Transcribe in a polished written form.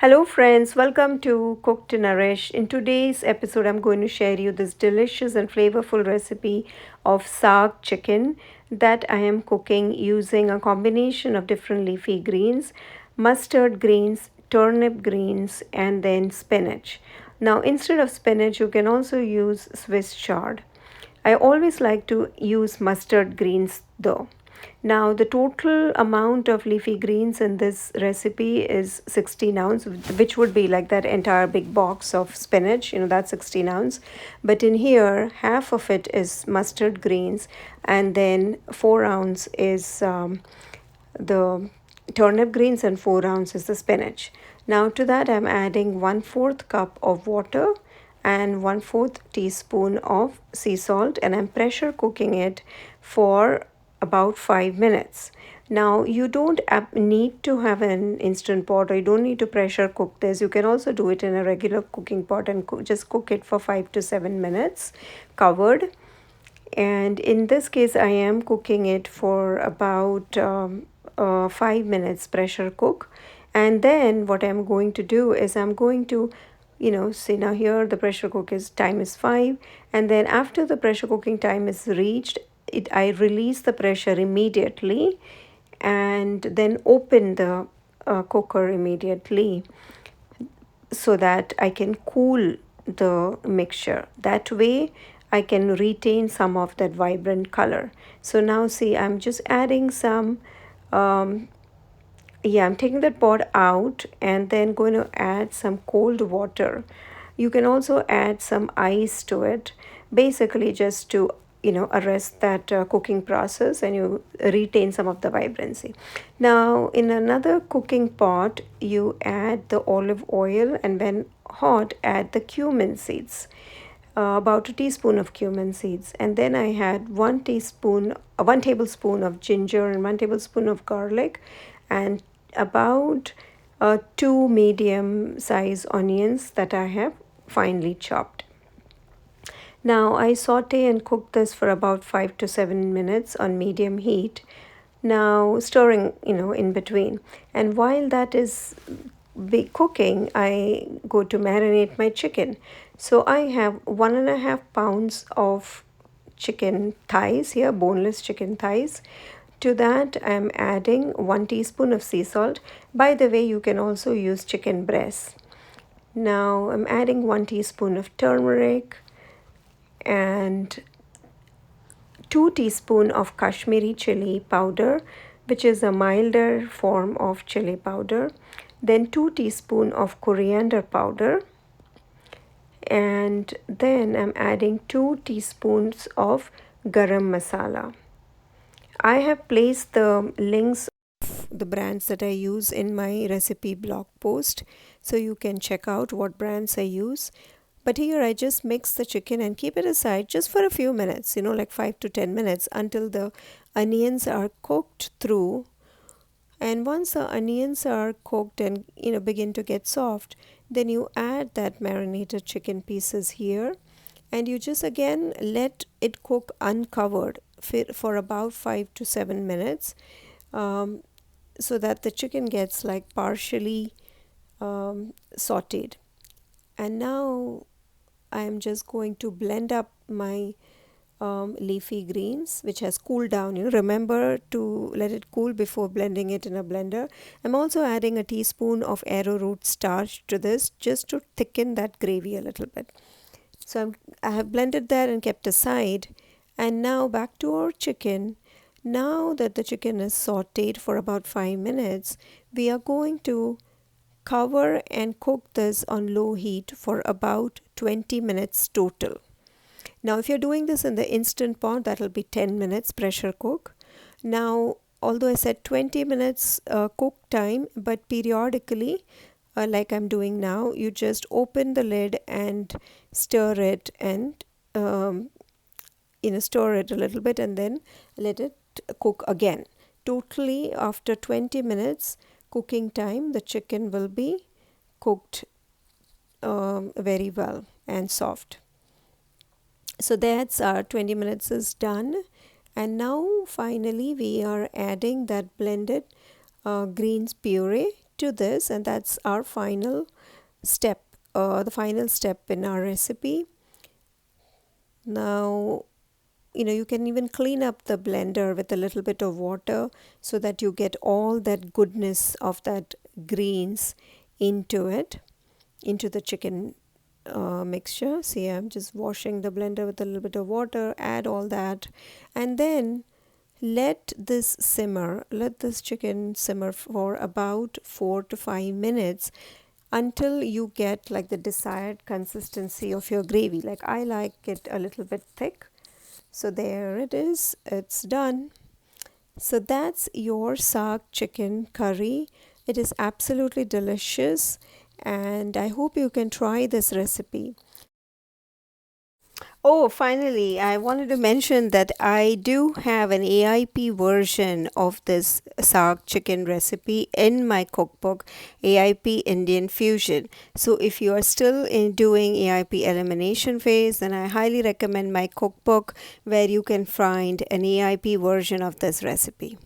Hello, friends. Welcome to Cook to Nourish. In today's episode, I'm going to share you this delicious and flavorful recipe of Saag Chicken that I am cooking using a combination of different leafy greens, mustard greens, turnip greens, and then spinach. Now, instead of spinach, you can also use Swiss chard. I always like to use mustard greens though. Now, the total amount of leafy greens in this recipe is 16 ounce, which would be like that entire big box of spinach, that's 16 ounce. But in here, half of it is mustard greens, and then 4 ounce is the turnip greens, and 4 ounce is the spinach. Now, to that, I'm adding 1/4 cup of water and 1/4 teaspoon of sea salt, and I'm pressure cooking it for about 5 minutes. Now, you don't need to have an instant pot, or you don't need to pressure cook this. You can also do it in a regular cooking pot and just cook it for 5 to 7 minutes covered. And in this case, I am cooking it for about 5 minutes pressure cook. And then what I'm going to do is I'm going to see, now here the pressure cook is time is 5, and then after the pressure cooking time is reached, I release the pressure immediately and then open the cooker immediately so that I can cool the mixture. That way I can retain some of that vibrant color. So now see, I'm just adding some I'm taking that pot out and then going to add some cold water. You can also add some ice to it, basically just to arrest that cooking process, and you retain some of the vibrancy. Now, in another cooking pot, you add the olive oil, and when hot, add the cumin seeds. About a teaspoon of cumin seeds, and then I had 1 tablespoon of ginger and 1 tablespoon of garlic, and about two medium size onions that I have finely chopped. Now I saute and cook this for about 5 to 7 minutes on medium heat. Now stirring, in between. And while that is cooking, I go to marinate my chicken. So I have 1.5 pounds of chicken thighs here, boneless chicken thighs. To that, I'm adding 1 teaspoon of sea salt. By the way, you can also use chicken breasts. Now I'm adding 1 teaspoon of turmeric and 2 teaspoon of Kashmiri chili powder, which is a milder form of chili powder. Then 2 teaspoon of coriander powder, and then I'm adding 2 teaspoons of garam masala. I have placed the links of the brands that I use in my recipe blog post, so you can check out what brands I use. But here I just mix the chicken and keep it aside just for a few minutes, like 5 to 10 minutes, until the onions are cooked through. And once the onions are cooked and begin to get soft, then you add that marinated chicken pieces here, and you just again let it cook uncovered for about 5 to 7 minutes, so that the chicken gets like partially sauteed. And now I am just going to blend up my leafy greens, which has cooled down. Remember to let it cool before blending it in a blender. I'm also adding a teaspoon of arrowroot starch to this, just to thicken that gravy a little bit. So I have blended that and kept aside. And now back to our chicken. Now that the chicken is sauteed for about 5 minutes, we are going to cover and cook this on low heat for about 20 minutes total. Now, if you're doing this in the instant pot, that'll be 10 minutes pressure cook. Now, although I said 20 minutes cook time, but periodically, like I'm doing now, you just open the lid and stir it, and stir it a little bit, and then let it cook again. Totally, after 20 minutes cooking time, the chicken will be cooked very well and soft. So that's our 20 minutes is done. And now finally we are adding that blended greens puree to this, and that's our final step, the final step in our recipe. Now, you can even clean up the blender with a little bit of water so that you get all that goodness of that greens into it, into the chicken mixture. See, I'm just washing the blender with a little bit of water, add all that, and then let this chicken simmer for about 4 to 5 minutes until you get like the desired consistency of your gravy. Like I like it a little bit thick. So there it is, it's done. So that's your saag chicken curry. It is absolutely delicious, and I hope you can try this recipe. Oh, finally, I wanted to mention that I do have an AIP version of this saag chicken recipe in my cookbook, AIP Indian Fusion. So, if you are still doing AIP elimination phase, then I highly recommend my cookbook where you can find an AIP version of this recipe.